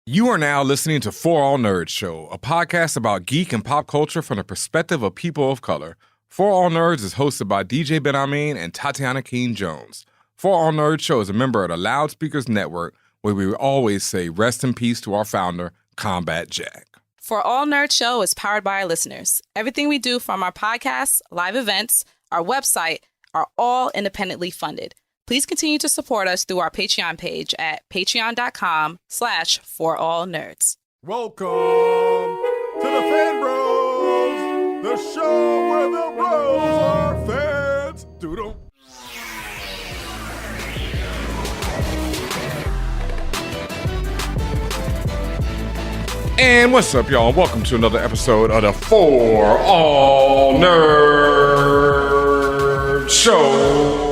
You are now listening to For All Nerds Show, a podcast about geek and pop culture from the perspective of people of color. For All Nerds is hosted by DJ Ben Amin and Tatiana King Jones. For All Nerds Show is a member of the Loudspeakers Network, where we always say rest in peace to our founder, Combat Jack. For All Nerds Show is powered by our listeners. Everything we do, from our podcasts, live events, our website, are all independently funded. Please continue to support us through our Patreon page at patreon.com/forallnerds. Welcome to the Fan Bros, the show where the bros are fans. Doodle. And what's up, y'all? Welcome to another episode of the For All Nerds Show.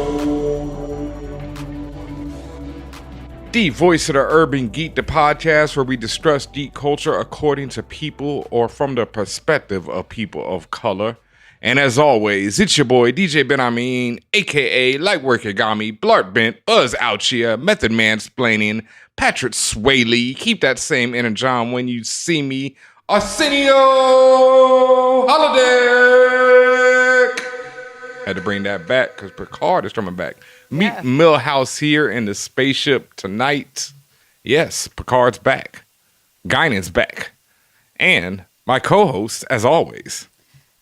The voice of the urban geek, the podcast where we discuss geek culture according to people or from the perspective of people of color. And as always, it's your boy, DJ Ben Amin, a.k.a. Lightwork Yagami, Blart Bent, Buzz Ouchia, Method Mansplaining, Patrick Swaley. Keep that same energy on when you see me, Arsenio Holiday. Had to bring that back because Picard is coming back. Meet Millhouse here in the spaceship tonight. Yes, Picard's back. Guinan's back. And my co-host, as always,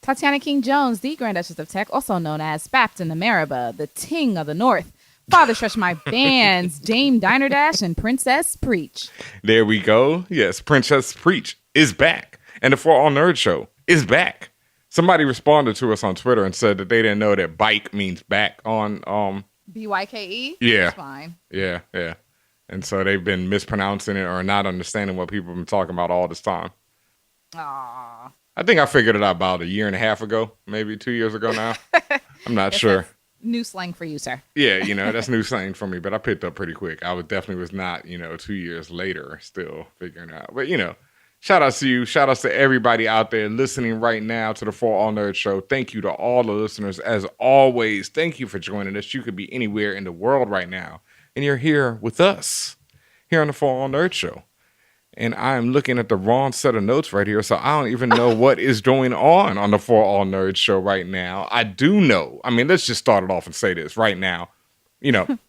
Tatiana King Jones, the Grand Duchess of Tech, also known as Baptin Ameriba, the Ting of the North, Father Stretch My Bands, Dame Diner Dash, and Princess Preach. There we go. Yes, Princess Preach is back. And the For All Nerds Show is back. Somebody responded to us on Twitter and said that they didn't know that bike means back on BYKE? Yeah. That's fine. Yeah. And so they've been mispronouncing it or not understanding what people have been talking about all this time. Aww. I think I figured it out about a year and a half ago, maybe 2 years ago now. I'm not sure. New slang for you, sir. Yeah, that's new slang for me, but I picked up pretty quick. I definitely was not, 2 years later still figuring it out. But, shout out to you. Shout outs to everybody out there listening right now to the For All Nerds Show. Thank you to all the listeners. As always, thank you for joining us. You could be anywhere in the world right now, and you're here with us here on the For All Nerds Show. And I'm looking at the wrong set of notes right here, so I don't even know what is going on the For All Nerds Show right now. I do know. I mean, let's just start it off and say this right now. We're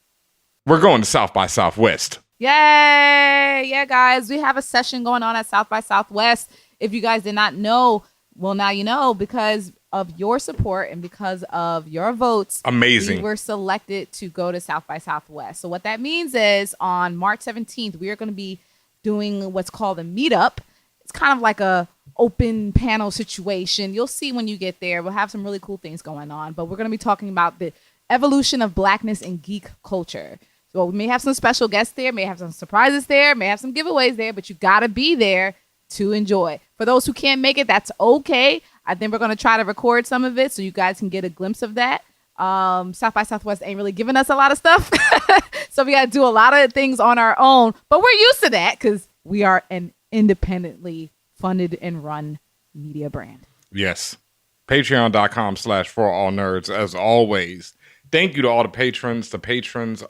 going to South by Southwest. Yay! Yeah, guys, we have a session going on at South by Southwest. If you guys did not know, well, now you know, because of your support and because of your votes. Amazing. We were selected to go to South by Southwest. So what that means is on March 17th, we are going to be doing what's called a meetup. It's kind of like a open panel situation. You'll see when you get there. We'll have some really cool things going on, but we're going to be talking about the evolution of Blackness in geek culture. So we may have some special guests there, may have some surprises there, may have some giveaways there, but you got to be there to enjoy. For those who can't make it, that's okay. I think we're going to try to record some of it so you guys can get a glimpse of that. South by Southwest ain't really giving us a lot of stuff. So we got to do a lot of things on our own, but we're used to that because we are an independently funded and run media brand. Yes. Patreon.com/forallnerds as always. Thank you to all the patrons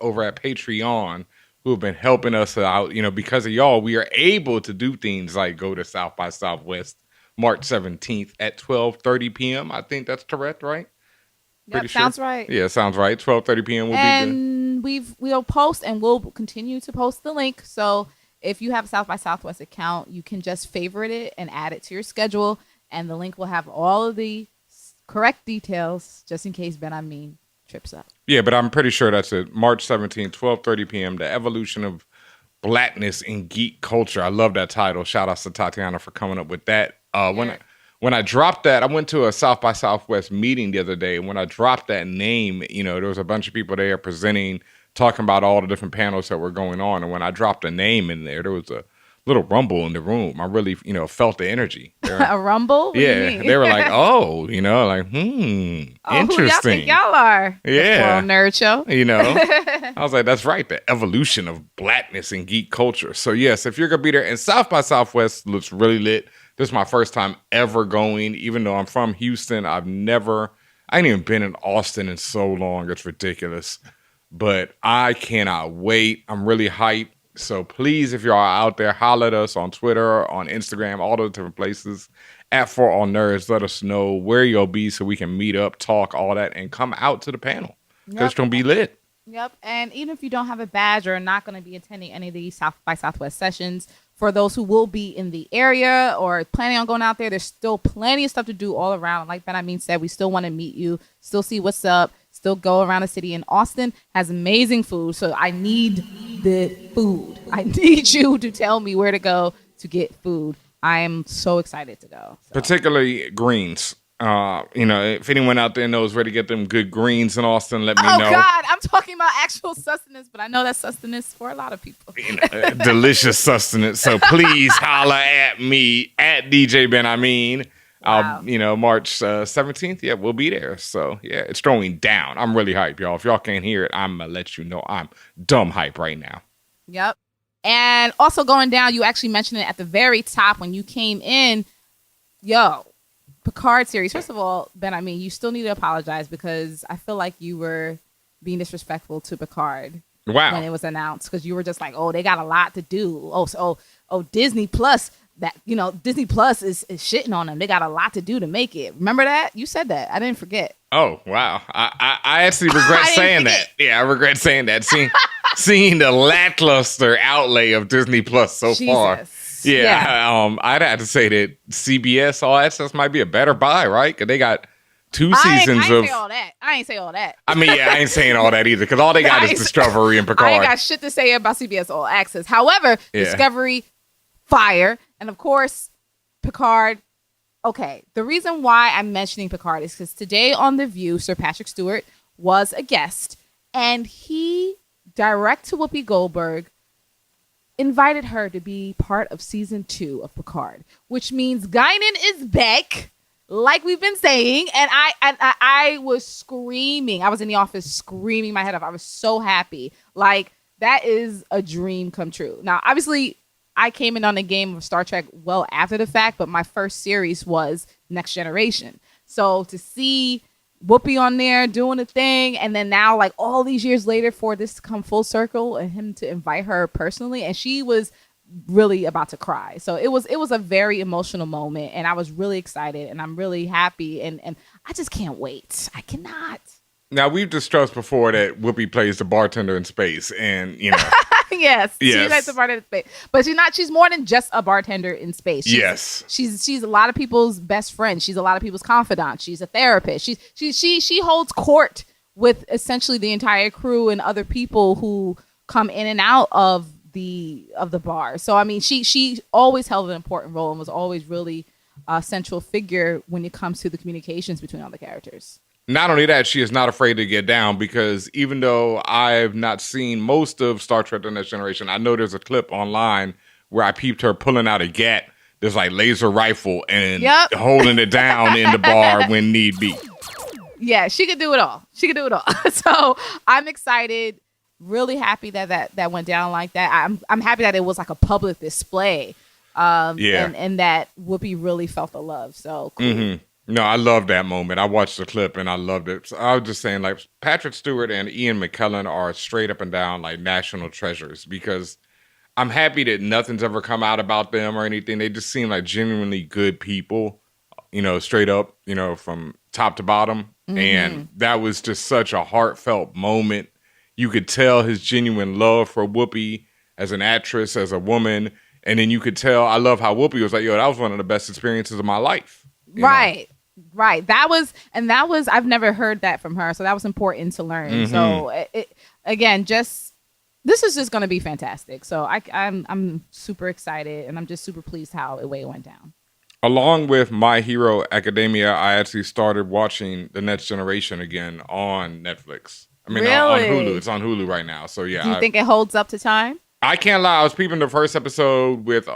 over at Patreon who have been helping us out. Because of y'all, we are able to do things like go to South by Southwest March 17th at 12:30 p.m. I think that's correct, right? Yep, sounds right. Yeah, sounds right. 12:30 p.m. will be good. And we'll post and we'll continue to post the link. So if you have a South by Southwest account, you can just favorite it and add it to your schedule. And the link will have all of the correct details just in case Ben Amin trips up. Yeah, but I'm pretty sure that's it. March 17th, 12:30 p.m. The evolution of Blackness in geek culture. I love that title. Shout out to Tatiana for coming up with that. When I dropped that, I went to a South by Southwest meeting the other day. And when I dropped that name, there was a bunch of people there presenting, talking about all the different panels that were going on. And when I dropped a name in there was a little rumble in the room. I really, felt the energy. A rumble? What do you mean? They were like, interesting. Who y'all think y'all are? Yeah. The Nerd Show. I was like, that's right. The evolution of Blackness in geek culture. So yes, if you're going to be there, and South by Southwest looks really lit. This is my first time ever going, even though I'm from Houston. I ain't even been in Austin in so long. It's ridiculous. But I cannot wait. I'm really hyped. So please, if y'all are out there, holler at us on Twitter, on Instagram, all those different places at ForAllNerds. Let us know where you'll be so we can meet up, talk, all that, and come out to the panel because it's going to be lit. Yep. And even if you don't have a badge or are not going to be attending any of these South by Southwest sessions, for those who will be in the area or planning on going out there, there's still plenty of stuff to do all around. Like Ben said, we still want to meet you, still see what's up, still go around the city. And Austin has amazing food. So I need the food. I need you to tell me where to go to get food. I am so excited to go. So. Particularly greens. If anyone out there knows where to get them good greens in Austin, let me know. Oh, God, I'm talking about actual sustenance, but I know that's sustenance for a lot of people. Delicious sustenance. So please holla at me, at DJ Ben Amin. Wow. March 17th, yeah, we'll be there. So, yeah, it's throwing down. I'm really hyped, y'all. If y'all can't hear it, I'm going to let you know I'm dumb hype right now. Yep. And also going down, you actually mentioned it at the very top when you came in. Picard series. First of all, Ben, you still need to apologize because I feel like you were being disrespectful to Picard. Wow. When it was announced, because you were just like, oh, they got a lot to do. Disney Plus, Disney Plus is shitting on them. They got a lot to do to make it. Remember that? You said that. I didn't forget. Oh, wow. I actually regret saying that. Yeah, I regret saying that. Seeing the lackluster outlay of Disney Plus so far. Yeah. I'd have to say that CBS All Access might be a better buy, right? Because they got 2 seasons of. I ain't say all that. I mean, yeah, I ain't saying all that either because all they got is Discovery and Picard. I ain't got shit to say about CBS All Access. However, Discovery, fire, and of course, Picard. Okay, the reason why I'm mentioning Picard is because today on The View, Sir Patrick Stewart was a guest, and he, direct to Whoopi Goldberg, invited her to be part of season 2 of Picard, which means Guinan is back, like we've been saying. And I was screaming. I was in the office screaming my head off. I was so happy. Like, that is a dream come true. Now, obviously, I came in on the game of Star Trek well after the fact, but my first series was Next Generation. So to see Whoopi on there doing a thing, and then now, like, all these years later, for this to come full circle and him to invite her personally, and she was really about to cry. So it was a very emotional moment, and I was really excited, and I'm really happy, and I just can't wait. I cannot. Now, we've discussed before that Whoopi plays the bartender in space, and Yes. She plays the bartender in space, but she's more than just a bartender in space. She's a lot of people's best friend. She's a lot of people's confidant. She's a therapist. She holds court with essentially the entire crew and other people who come in and out of the bar. So I mean, she always held an important role and was always really a central figure when it comes to the communications between all the characters. Not only that, she is not afraid to get down because even though I've not seen most of Star Trek The Next Generation, I know there's a clip online where I peeped her pulling out a gat, this like laser rifle, and holding it down in the bar when need be. Yeah, she could do it all. So I'm excited, really happy that went down like that. I'm happy that it was like a public display. And that Whoopi really felt the love. So cool. Mm-hmm. No, I love that moment. I watched the clip and I loved it. So I was just saying, like, Patrick Stewart and Ian McKellen are straight up and down like national treasures because I'm happy that nothing's ever come out about them or anything. They just seem like genuinely good people, straight up, from top to bottom. Mm-hmm. And that was just such a heartfelt moment. You could tell his genuine love for Whoopi as an actress, as a woman. And then you could tell, I love how Whoopi was like, that was one of the best experiences of my life. Right. That was, I've never heard that from her. So that was important to learn. Mm-hmm. So this is just going to be fantastic. So I'm super excited and I'm just super pleased how the way it went down. Along with My Hero Academia, I actually started watching The Next Generation again on Netflix. I mean, on Hulu. It's on Hulu right now. So yeah. Do you think it holds up to time? I can't lie. I was peeping the first episode with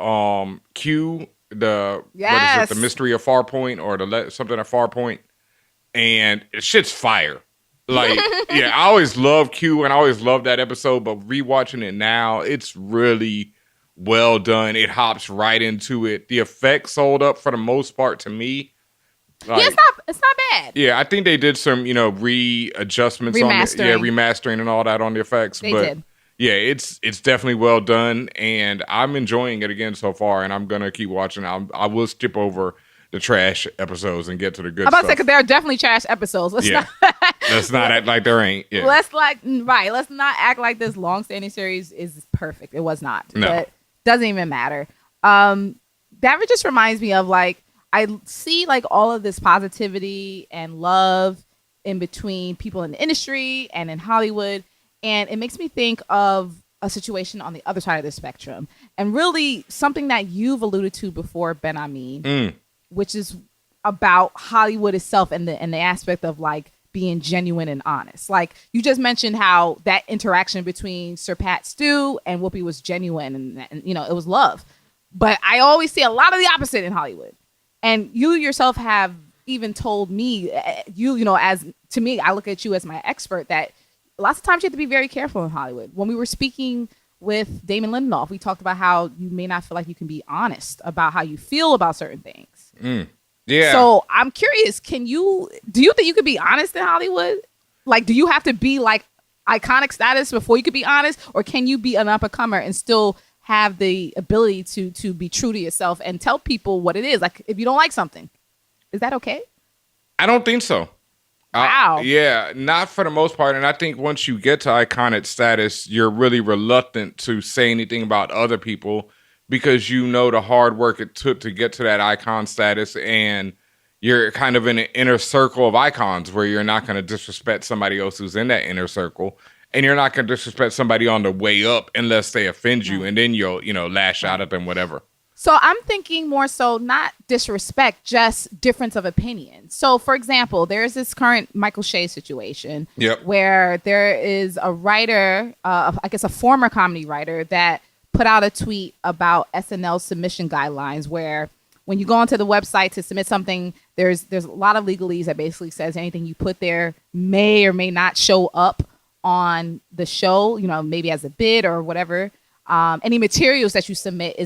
Q. What is it? The Mystery of Farpoint or something at Farpoint, and shit's fire. Like, I always loved Q and I always loved that episode, but rewatching it now, it's really well done. It hops right into it. The effects hold up for the most part to me. Like, it's not bad. Yeah, I think they did some readjustments on it. Yeah, remastering and all that on the effects. They did. Yeah, it's definitely well done, and I'm enjoying it again so far, and I'm gonna keep watching. I will skip over the trash episodes and get to the good I'm about stuff. to say, 'cause there are definitely trash episodes. Let's Yeah. Let's not act like there ain't. Yeah. Let's not act like this long-standing series is perfect. It was not. No. But doesn't even matter. That just reminds me of like I see like all of this positivity and love in between people in the industry and in Hollywood, and it makes me think of a situation on the other side of the spectrum, and really something that you've alluded to before, Ben Amin, which is about Hollywood itself and the aspect of like being genuine and honest. Like you just mentioned how that interaction between Sir Pat Stew and Whoopi was genuine and you know, it was love. But I always see a lot of the opposite in Hollywood. And you yourself have even told me, you know, as to me, I look at you as my expert, that lots of times you have to be very careful in Hollywood. When we were speaking with Damon Lindelof, we talked about how you may not feel like you can be honest about how you feel about certain things. Yeah. So I'm curious, do you think you could be honest in Hollywood? Like, do you have to be like iconic status before you could be honest? Or can you be an up-and-comer and still have the ability to be true to yourself and tell people what it is? Like, if you don't like something, is that okay? I don't think so. Wow. Yeah, not for the most part. And I think once you get to iconic status, you're really reluctant to say anything about other people because you know the hard work it took to get to that icon status, and you're kind of in an inner circle of icons where you're not going to disrespect somebody else who's in that inner circle, and you're not going to disrespect somebody on the way up unless they offend you, and then you'll, you know, lash out at them, whatever. So I'm thinking more so not disrespect, just difference of opinion. So, for example, there's this current Michael Shea situation where there is a writer, I guess a former comedy writer, that put out a tweet about SNL submission guidelines where when you go onto the website to submit something, there's a lot of legalese that basically says anything you put there may or may not show up on the show, you know, maybe as a bid or whatever. Any materials that you submit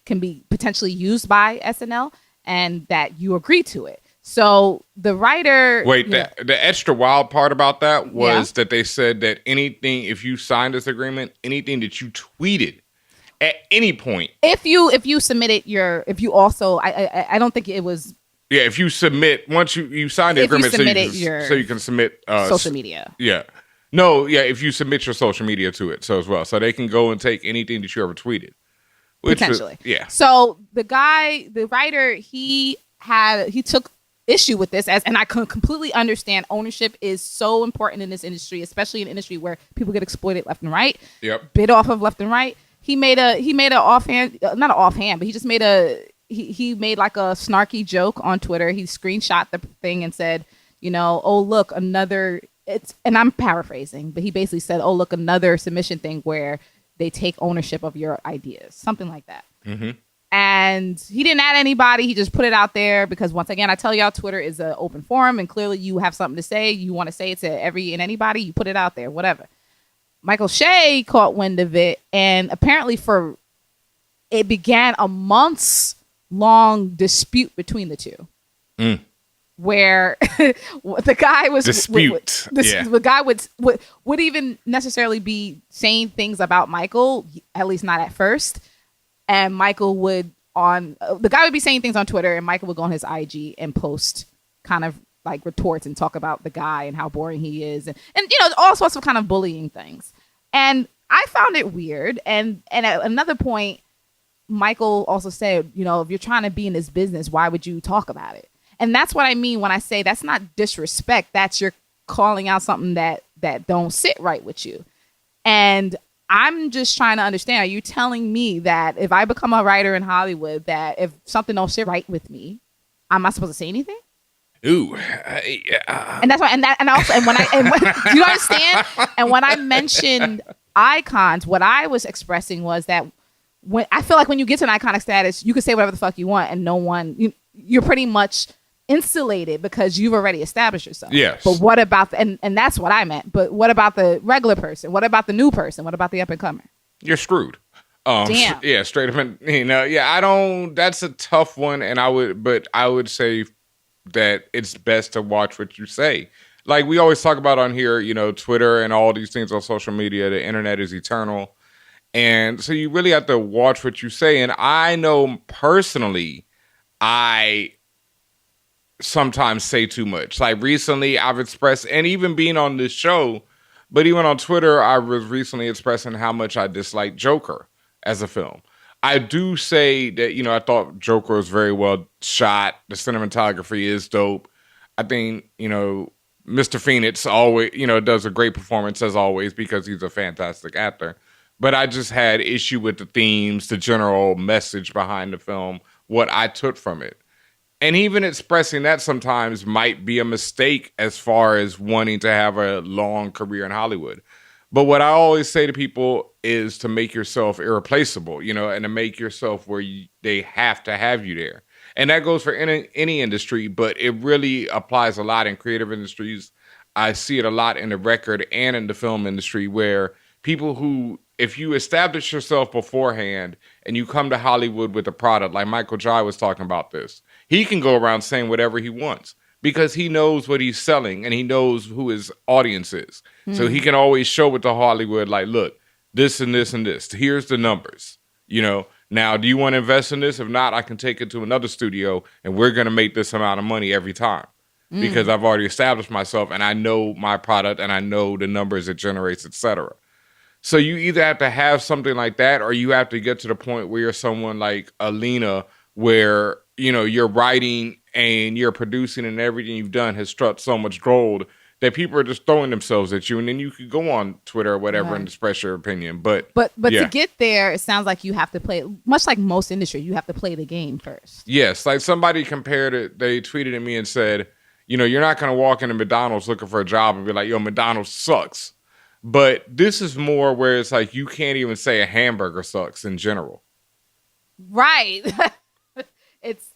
can be potentially used by SNL, and that you agree to it. So the writer... Wait, the extra wild part about that was that they said that anything, if you signed this agreement, anything that you tweeted at any point... If you submitted I don't think it was... Yeah, if you submit, once you sign the agreement, so you can submit... social media. Yeah. No, yeah, if you submit your social media to it, so as well. So they can go and take anything that you ever tweeted. Potentially. Yeah. So the writer, he took issue with this, and I can completely understand ownership is so important in this industry, especially in an industry where people get exploited left and right. Yep. Bid off of left and right. He made a offhand, not an offhand, but he just made he made like a snarky joke on Twitter. He screenshot the thing and said, you know, oh look, and I'm paraphrasing, but he basically said, oh, look, another submission thing where they take ownership of your ideas, something like that. Mm-hmm. And he didn't add anybody. He just put it out there because, once again, I tell y'all, Twitter is an open forum, and clearly you have something to say. You want to say it to anybody, you put it out there, whatever. Michael Shea caught wind of it, and apparently it began a months-long dispute between the two. Where the guy was the guy would even necessarily be saying things about Michael, at least not at first, and Michael would the guy would be saying things on Twitter, and Michael would go on his IG and post kind of like retorts and talk about the guy and how boring he is, and you know, all sorts of kind of bullying things. And I found it weird. And at another point, Michael also said, you know, if you're trying to be in this business, why would you talk about it? And that's what I mean when I say that's not disrespect. That's you're calling out something that don't sit right with you. And I'm just trying to understand, are you telling me that if I become a writer in Hollywood, that if something don't sit right with me, I'm not supposed to say anything? Ooh. And that's why, and when do you understand? And when I mentioned icons, what I was expressing was that when I feel like when you get to an iconic status, you can say whatever the fuck you want, and no one, you're pretty much insulated because you've already established yourself. Yes. But what about and that's what I meant. But what about the regular person? What about the new person? What about the up and comer? You're screwed. Damn. Yeah, straight up. And, you know, I don't. That's a tough one, and I would say that it's best to watch what you say. like we always talk about on here, Twitter and all these things on social media, the internet is eternal. And so you really have to watch what you say. And I know personally, I sometimes say too much. Like recently I've expressed, and even being on this show, but even on Twitter, I was recently expressing how much I dislike Joker as a film. I do say that, I thought Joker was very well shot. The cinematography is dope. I think, Mr. Phoenix always, does a great performance as always because he's a fantastic actor. But I just had issue with the themes, the general message behind the film, what I took from it. And even expressing that sometimes might be a mistake as far as wanting to have a long career in Hollywood. But what I always say to people is to make yourself irreplaceable, and to make yourself where they have to have you there. And that goes for any industry, but it really applies a lot in creative industries. I see it a lot in the record and in the film industry where people who, if you establish yourself beforehand and you come to Hollywood with a product, like Michael Jai was talking about this, he can go around saying whatever he wants because he knows what he's selling and he knows who his audience is. So he can always show it to Hollywood, like, look, this and this and this. Here's the numbers, Now, do you want to invest in this? If not, I can take it to another studio and we're going to make this amount of money every time because I've already established myself and I know my product and I know the numbers it generates, et cetera. So you either have to have something like that or you have to get to the point where you're someone like Alina where, you're writing and you're producing and everything you've done has struck so much gold that people are just throwing themselves at you. And then you could go on Twitter or whatever and express your opinion. But to get there, it sounds like you have to play, much like most industry, you have to play the game first. Yes. Like somebody compared it, they tweeted at me and said, you're not going to walk into McDonald's looking for a job and be like, yo, McDonald's sucks. But this is more where it's like you can't even say a hamburger sucks in general. Right. It's.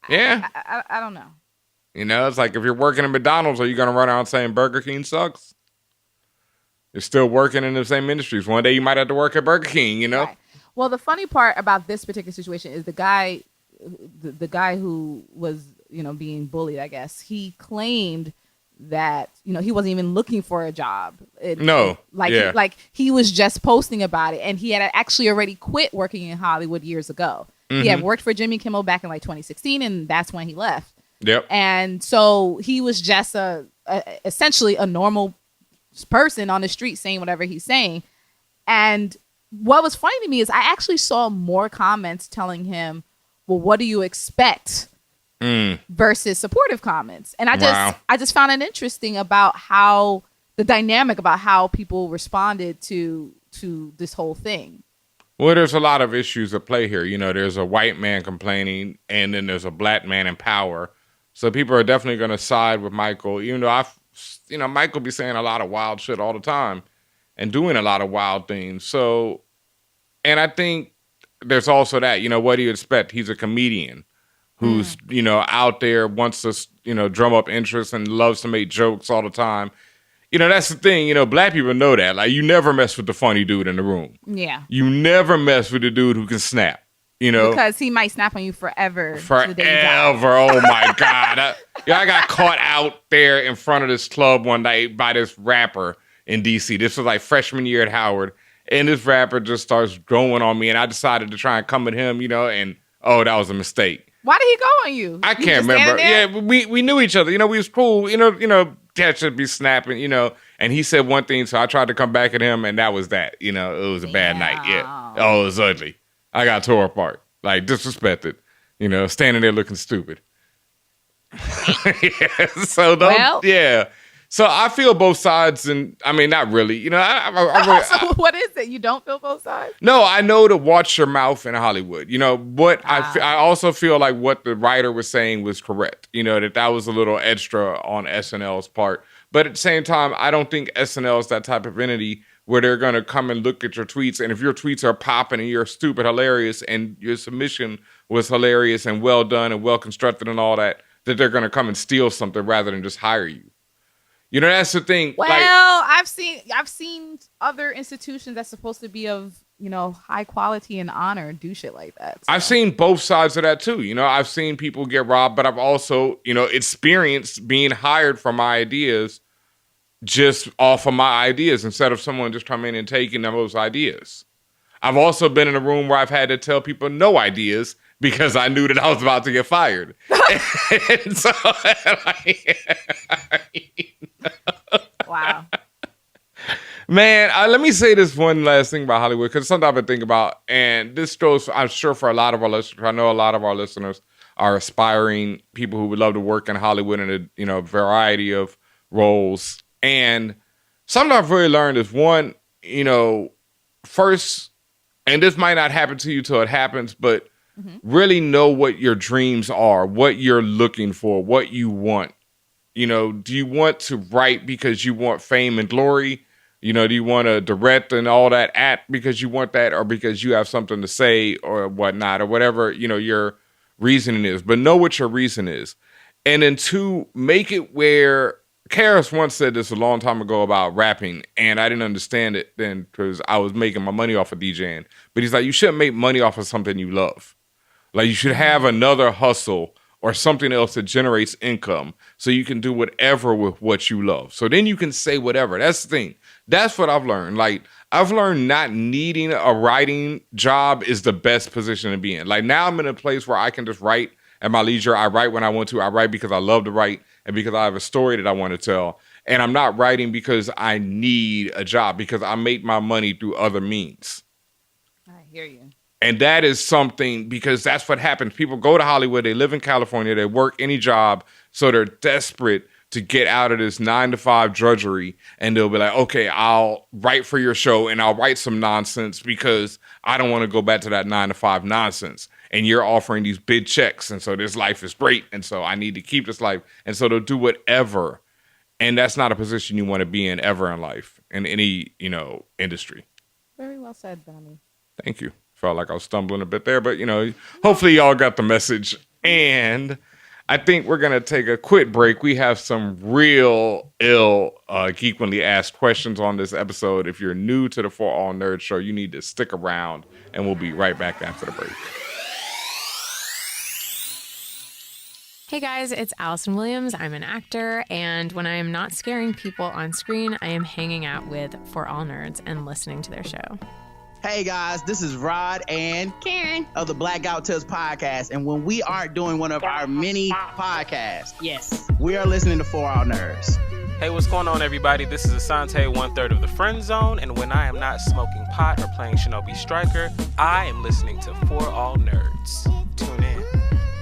Yeah. I don't know. It's like if you're working at McDonald's, are you going to run around saying Burger King sucks? You're still working in the same industries. One day you might have to work at Burger King, Right. Well, the funny part about this particular situation is the guy who was, being bullied, I guess, he claimed that, he wasn't even looking for a job. He was just posting about it. And he had actually already quit working in Hollywood years ago. Mm-hmm. He had worked for Jimmy Kimmel back in 2016, and that's when he left. Yep. And so he was just essentially a normal person on the street saying whatever he's saying. And what was funny to me is I actually saw more comments telling him, well, what do you expect? Versus supportive comments. And I just found it interesting about how the dynamic about how people responded to this whole thing. Well, there's a lot of issues at play here. There's a white man complaining and then there's a black man in power. So people are definitely going to side with Michael, even though Michael be saying a lot of wild shit all the time and doing a lot of wild things. So, and I think there's also that, what do you expect? He's a comedian who's, out there, wants to, drum up interest and loves to make jokes all the time. That's the thing, black people know that. Like, you never mess with the funny dude in the room. Yeah. You never mess with the dude who can snap, Because he might snap on you forever. Forever. Oh, my God. I got caught out there in front of this club one night by this rapper in D.C. This was like freshman year at Howard. And this rapper just starts going on me. And I decided to try and come at him, and, that was a mistake. Why did he go on you? I can't remember. Yeah, we knew each other. We was cool. Dad should be snapping, And he said one thing, so I tried to come back at him, and that was that. It was a bad night. Yeah. Oh, it was ugly. I got tore apart. Like, disrespected. Standing there looking stupid. Yeah. So, yeah. So I feel both sides, and I mean, not really. So what is it? You don't feel both sides? No, I know to watch your mouth in Hollywood. I also feel like what the writer was saying was correct. That was a little extra on SNL's part. But at the same time, I don't think SNL is that type of entity where they're going to come and look at your tweets. And if your tweets are popping and you're stupid hilarious and your submission was hilarious and well done and well constructed and all that they're going to come and steal something rather than just hire you. That's the thing. Well, I've seen other institutions that's supposed to be of high quality and honor do shit like that. So. I've seen both sides of that too. I've seen people get robbed, but I've also, experienced being hired for my ideas just off of my ideas instead of someone just coming in and taking those ideas. I've also been in a room where I've had to tell people no ideas because I knew that I was about to get fired. And so, Wow. Man, let me say this one last thing about Hollywood, because something I've been thinking about, and this goes, I'm sure, for a lot of our listeners. I know a lot of our listeners are aspiring people who would love to work in Hollywood in a variety of roles. And something I've really learned is one, first, and this might not happen to you till it happens, but really know what your dreams are, what you're looking for, what you want. Do you want to write because you want fame and glory? Do you want to direct and all that because you want that, or because you have something to say or whatnot, or whatever, your reasoning is. But know what your reason is. And then two, make it where Karis once said this a long time ago about rapping, and I didn't understand it then because I was making my money off of DJing. But he's like, you shouldn't make money off of something you love. Like, you should have another hustle or something else that generates income so you can do whatever with what you love. So then you can say whatever. That's the thing. That's what I've learned. Like, I've learned not needing a writing job is the best position to be in. Like, now I'm in a place where I can just write at my leisure. I write when I want to. I write because I love to write and because I have a story that I want to tell. And I'm not writing because I need a job, because I make my money through other means. I hear you. And that is something, because that's what happens. People go to Hollywood, they live in California, they work any job, so they're desperate to get out of this 9-to-5 drudgery, and they'll be like, okay, I'll write for your show, and I'll write some nonsense because I don't want to go back to that 9-to-5 nonsense. And you're offering these big checks, and so this life is great, and so I need to keep this life. And so they'll do whatever, and that's not a position you want to be in ever in life, in any, industry. Very well said, Benny. Thank you. Felt like I was stumbling a bit there, but, hopefully y'all got the message. And I think we're going to take a quick break. We have some real geekly asked questions on this episode. If you're new to the For All Nerds show, you need to stick around, and we'll be right back after the break. Hey guys, it's Allison Williams. I'm an actor, and when I am not scaring people on screen, I am hanging out with For All Nerds and listening to their show. Hey guys, this is Rod and Karen of the Blackout Tales podcast, and when we aren't doing one of our many podcasts, yes, we are listening to For All Nerds. Hey, what's going on, everybody? This is Asante, 1/3 of the Friend Zone, and when I am not smoking pot or playing Shinobi Striker, I am listening to For All Nerds. Tune in.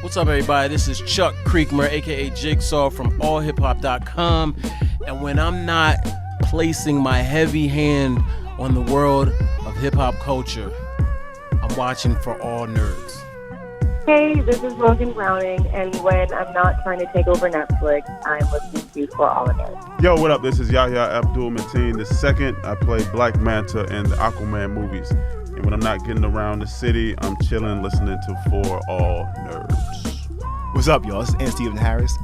What's up, everybody? This is Chuck Creekmer, aka Jigsaw from allhiphop.com, and when I'm not placing my heavy hand on the world of hip-hop culture, I'm watching For All Nerds. Hey, this is Logan Browning, and when I'm not trying to take over Netflix, I'm listening to For All Nerds. Yo, what up? This is Yahya Abdul-Mateen II. I play Black Manta in the Aquaman movies. And when I'm not getting around the city, I'm chilling, listening to For All Nerds. What's up, y'all? This is N. Stephen Harris,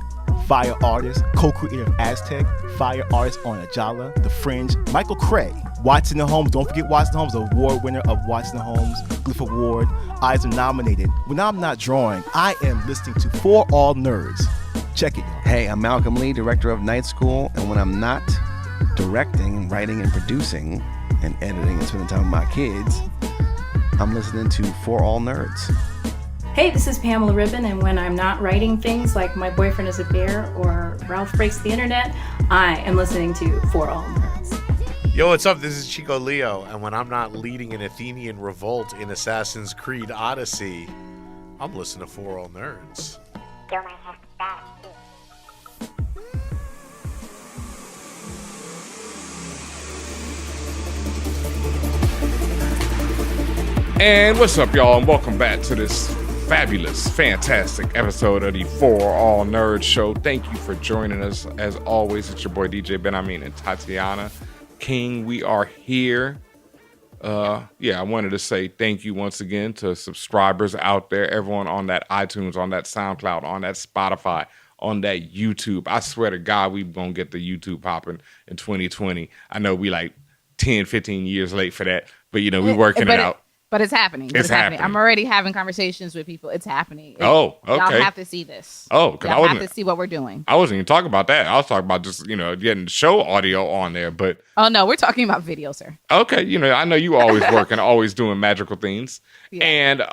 fire artist, co-creator of Aztec, fire artist on Ajala, The Fringe, Michael Cray, Watson and Holmes. Don't forget Watson Holmes, award winner of Watson and Holmes, Glyph Award. Eisner nominated. When I'm not drawing, I am listening to For All Nerds. Check it, y'all. Hey, I'm Malcolm Lee, director of Night School, and when I'm not directing, writing, and producing, and editing and spending time with my kids, I'm listening to For All Nerds. Hey, this is Pamela Ribbon, and when I'm not writing things like My Boyfriend is a Bear or Ralph Breaks the Internet, I am listening to For All Nerds. Yo, what's up? This is Chico Leo, and when I'm not leading an Athenian revolt in Assassin's Creed Odyssey, I'm listening to For All Nerds. And what's up, y'all, and welcome back to this fabulous, fantastic episode of the For All Nerds show. Thank you for joining us. As always, it's your boy DJ Ben, and Tatiana King. We are here. I wanted to say thank you once again to subscribers out there, everyone on that iTunes, on that SoundCloud, on that Spotify, on that YouTube. I swear to God, we're going to get the YouTube popping in 2020. I know we like 10, 15 years late for that, But we're working it out. But it's happening. It's happening. I'm already having conversations with people. It's happening. Oh, okay. Y'all have to see this. Oh, because y'all have to see what we're doing. I wasn't even talking about that. I was talking about just, getting show audio on there. But oh, no, we're talking about video, sir. Okay. I know you always working, always doing magical things. Yeah. And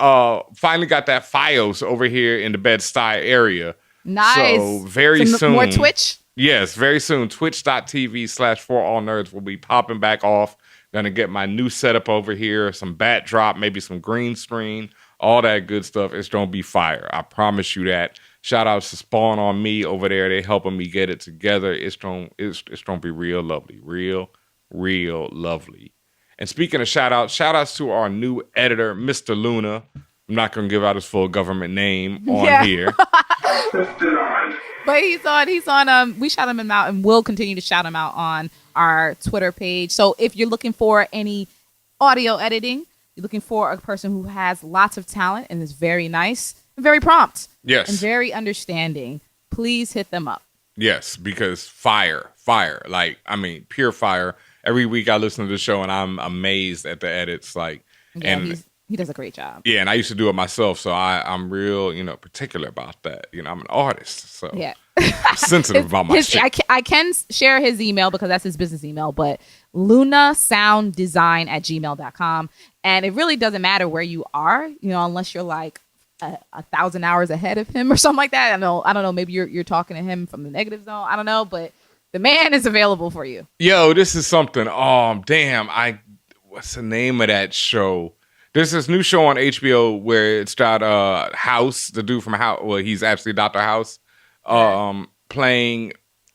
finally got that Fios over here in the Bed-Stuy area. Nice. So very soon. More Twitch? Yes, very soon. Twitch.tv/ForAllNerds will be popping back off. Gonna get my new setup over here, some backdrop, maybe some green screen, all that good stuff. It's gonna be fire. I promise you that. Shout out to Spawn on Me over there. They helping me get it together. It's gonna be real lovely. Real lovely. And speaking of shout outs to our new editor, Mr. Luna. I'm not gonna give out his full government name on here. But he's on we shout him out and we'll continue to shout him out on our Twitter page. So if you're looking for any audio editing, you're looking for a person who has lots of talent and is very nice and very prompt. Yes. And very understanding, please hit them up. Yes, because fire. Like, pure fire. Every week I listen to the show and I'm amazed at the edits. Like, and he does a great job. Yeah, and I used to do it myself, so I'm real, particular about that. I'm an artist, so yeah. I'm sensitive about my shit. I can share his email because that's his business email, but lunasounddesign@gmail.com. And it really doesn't matter where you are, unless you're like 1,000 hours ahead of him or something like that. I don't know. Maybe you're talking to him from the negative zone. I don't know, but the man is available for you. Yo, this is something. Oh, damn. What's the name of that show? There's this new show on HBO where it's got House, the dude from House. Well, he's actually Dr. House, playing,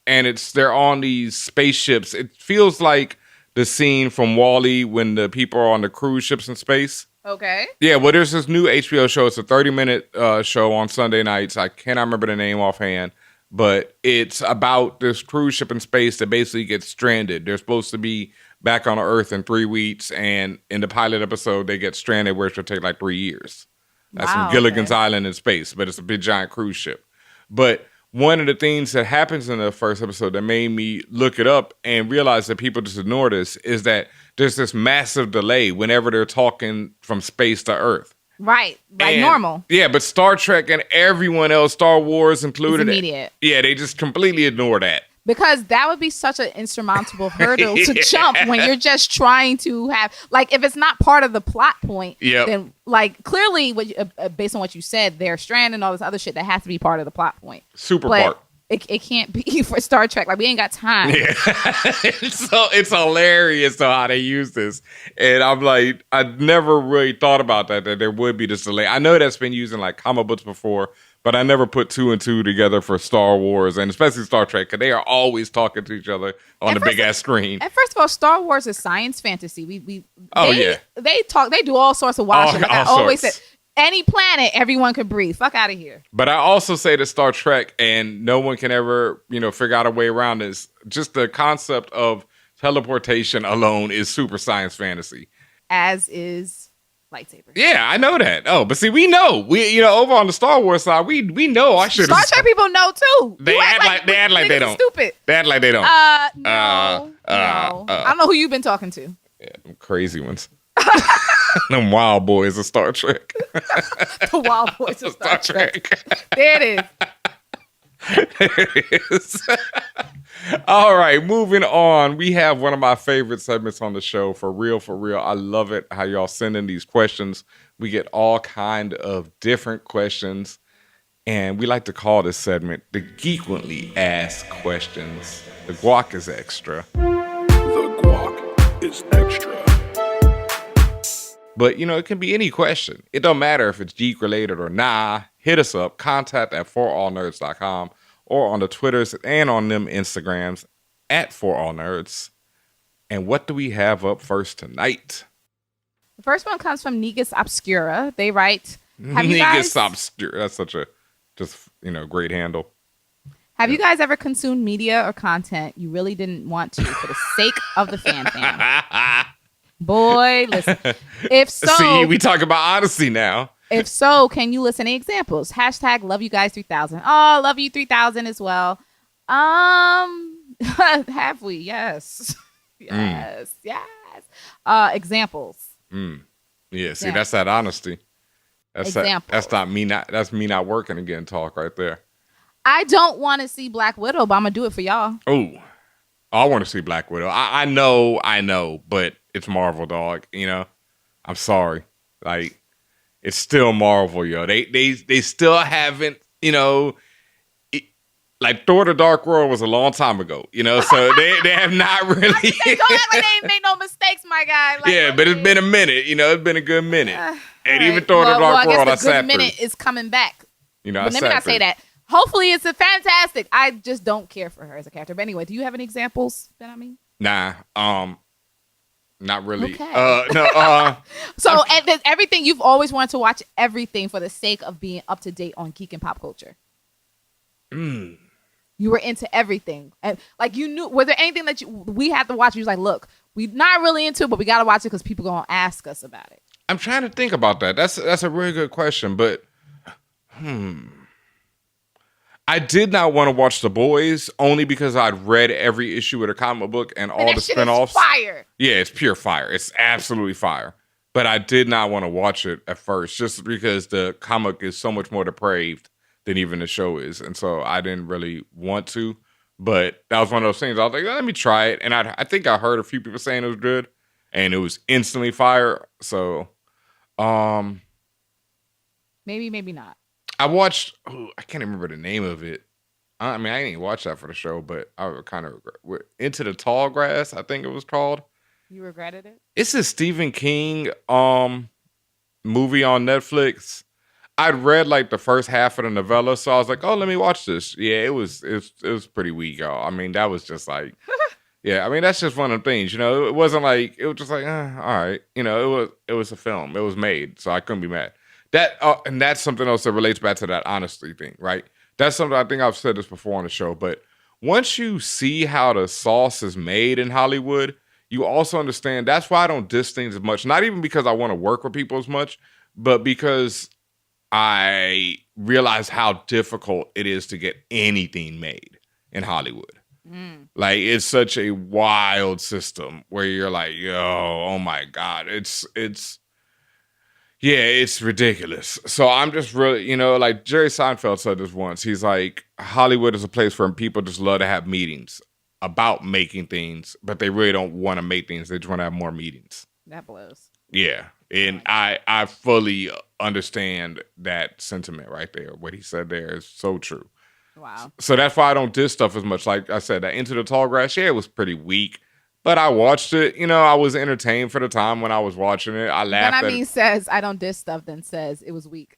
and they're on these spaceships. It feels like the scene from WALL-E when the people are on the cruise ships in space. Okay. Yeah, well, there's this new HBO show. It's a 30-minute show on Sunday nights. I cannot remember the name offhand, but it's about this cruise ship in space that basically gets stranded. They're supposed to be back on Earth in 3 weeks, and in the pilot episode, they get stranded where it should take like 3 years. That's from Gilligan's Island in space, but it's a big giant cruise ship. But one of the things that happens in the first episode that made me look it up and realize that people just ignore this is that there's this massive delay whenever they're talking from space to Earth. Right, like normal. Yeah, but Star Trek and everyone else, Star Wars included, it's immediate. Yeah, they just completely ignore that. Because that would be such an insurmountable hurdle to jump when you're just trying to have, like, if it's not part of the plot point, then, like, clearly, based on what you said, they're stranded and all this other shit that has to be part of the plot point. Super part. It can't be for Star Trek. Like, we ain't got time. Yeah. It's hilarious how they use this. And I'm like, I never really thought about that there would be this delay. I know that's been used in, like, comic books before, but I never put 2 and 2 together for Star Wars and especially Star Trek because they are always talking to each other on the big ass screen. And first of all, Star Wars is science fantasy. They do all sorts of wild shit. Like I always said, any planet, everyone could breathe. Fuck out of here. But I also say that Star Trek, and no one can ever, figure out a way around this. Just the concept of teleportation alone is super science fantasy. As is lightsabers. Yeah, I know that. Oh, but see, we know. We, over on the Star Wars side, we know our shit. Star Trek people know too. They act like they don't. Stupid. They act like they don't. No. I don't know who you've been talking to. Yeah, them crazy ones. Them wild boys of Star Trek. The wild boys of Star Trek. There it is. All right, moving on. We have one of my favorite segments on the show. For real. I love it how y'all send in these questions. We get all kind of different questions. And we like to call this segment the Geekwently Asked Questions. The guac is extra. The guac is extra. But, it can be any question. It don't matter if it's geek related or nah. Hit us up, contact@forallnerds.com or on the Twitters and on them Instagrams @forallnerds. And what do we have up first tonight? The first one comes from Negus Obscura. They write, Negus Obscura. That's such a great handle. Have you guys ever consumed media or content you really didn't want to for the sake of the fan? Boy, listen. If so, see, we talk about Odyssey now. If so, can you list any examples? # love you guys 3000. Oh, love you 3000 as well. Have we? Yes. Yes. Examples. Yeah, see, Yeah. that's that honesty. Example. That's me not working again talk right there. I don't want to see Black Widow, but I'm gonna do it for y'all. Oh, I want to see Black Widow. I know, but it's Marvel, dog. You know, I'm sorry. Like, it's still Marvel, yo. They still haven't, you know, like Thor: The Dark World was a long time ago, you know, so they have not really. Don't act like they ain't made no mistakes, my guy. Like, Yeah, but it's been a minute, you know, it's been a good minute. And even right. Thor: The Dark World, I guess the sat good minute through. is coming back. You know, But let me not say that. Hopefully, it's a fantastic. I just don't care for her as a character. But anyway, do you have any examples? Nah, not really. Okay. No. So and then everything you've always wanted to watch everything for the sake of being up to date on geek and pop culture. You were into everything, and like you knew. Was there anything that we had to watch? You was like, look, we're not really into it, but we got to watch it because people gonna ask us about it. I'm trying to think about that. That's a really good question, but I did not want to watch The Boys only because I'd read every issue of the comic book and all the spinoffs. Fire. Yeah, it's pure fire. It's absolutely fire. But I did not want to watch it at first just because the comic is so much more depraved than even the show is. And so I didn't really want to. But that was one of those things. I was like, let me try it. And I think I heard a few people saying it was good. And it was instantly fire. So, maybe not. I watched, I can't remember the name of it. I mean, I didn't even watch that for the show, but I would kind of regret. Into the Tall Grass, I think it was called. You regretted it? It's a Stephen King movie on Netflix. I'd read like the first half of the novella, so I was like, oh, let me watch this. Yeah, it was pretty weak, y'all. I mean, that was just like, yeah, I mean, that's just one of the things, you know. It wasn't like, it was just like, all right. You know, it was a film. It was made, so I couldn't be mad. That and that's something else that relates back to that honesty thing, right? That's something I think I've said this before on the show, but once you see how the sauce is made in Hollywood, you also understand that's why I don't diss things as much. Not even because I want to work with people as much, but because I realize how difficult it is to get anything made in Hollywood. Like, it's such a wild system where you're like, yo, oh my God, it's ridiculous. So I'm just really, you know, like Jerry Seinfeld said this once. He's like, Hollywood is a place where people just love to have meetings about making things, but they really don't want to make things. They just want to have more meetings. That blows. Yeah. And I fully understand that sentiment right there. What he said there is so true. Wow. So that's why I don't diss stuff as much. Like I said, that Into the Tall Grass, yeah, it was pretty weak. But I watched it. You know, I was entertained for the time when I was watching it. I laughed at it. Says I don't diss stuff, then says it was weak.